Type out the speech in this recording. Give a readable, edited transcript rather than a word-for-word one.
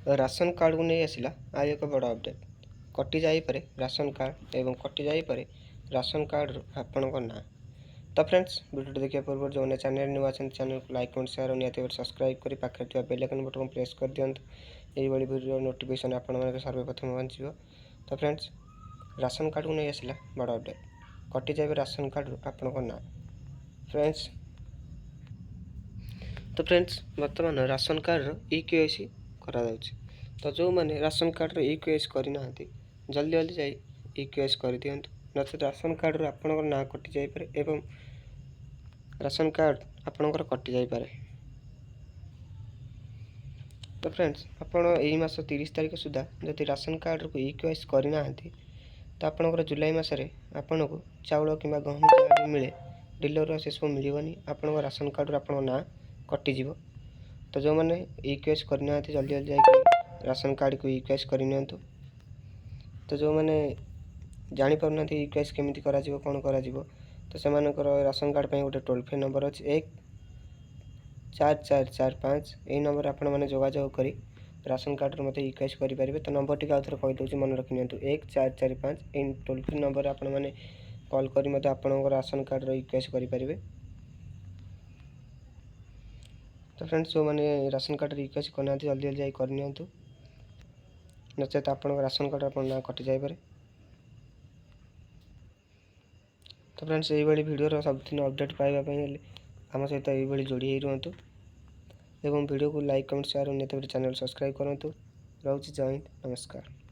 Ration card को नहीं आसला आज एक बड़ अपडेट कटि जापे राशन कार्ड एवं कटि जापे राशन कार्ड आपण ना। तो फ्रेंड्स वीडियो देखिए पूर्व जो चैनल न्यू आछन चैनल को लाइक कमेंट शेयर और निहाती सब्सक्राइब करी पाखे ଥିବା बेल आइकन बटन प्रेस कर दियंतु एई बड़ी वीडियो नोटिफिकेशन आपण माने सर्वप्रथम पहुंचो। तो फ्रेंड्स राशन कार्ड को नहीं आसला बड़ अपडेट कटि जापे राशन कार्ड आपण ना। फ्रेंड्स तो फ्रेंड्स वर्तमान राशन कार्ड ई-केवाईसी करा जाउछि। तो जो मैंने राशन कार्ड ई-केवाईसी करना जल्दी जल्दी जाई ई-केवाईसी कर दियंतु नचेत राशन कार्ड आपणकर ना कटि जापे एवं राशन कार्ड आपणकर कटि जापे। तो फ्रेंड्स आपण यही मास 30 तारिख सुधा जदि राशन कार्ड को ई-केवाईसी करना तो आपणकर जुलाई मासरे आपन को चाउल किंबा गहम जहाँ भी मिले डीलर से सब मिलनी आपण राशन कार्ड आपण ना कटिज। तो जो मैंने ई-केवाईसी करना जल्दी जल्दी जाकि राशन कार्ड को ई-केवाईसी कर। तो जो मैंने जापर ना ई-केवाईसी केमी करा कौन करा तो से राशन कार्ड पर गोटे टोल फ्री नंबर अच्छे 14445 यही नंबर आपण मैंने जोगाजोग कर राशन कार्ड मत ई-केवाईसी करेंगे। तो नंबर टी आउे कहीदे मन रखि 14445 यही टोल फ्री नंबर आपण मैंने कॉल कर मत आप राशन कार्ड ई-केवाईसी करेंगे। तो फ्रेंड्स जो मैंने राशन कार्ड ई-केवाईसी करना जल्दी जल्दी करनी नचेत आप राशन कार्ड आप ना कटि जापे। तो फ्रेंड्स यही वीडियो सबुदिन अपडेट पाइबापी आम सहित ये जोड़ी रुहतु एवं वीडियो को लाइक कमेंट शेयर और चैनल सब्सक्राइब करूँ। रोचे जय हिंद नमस्कार।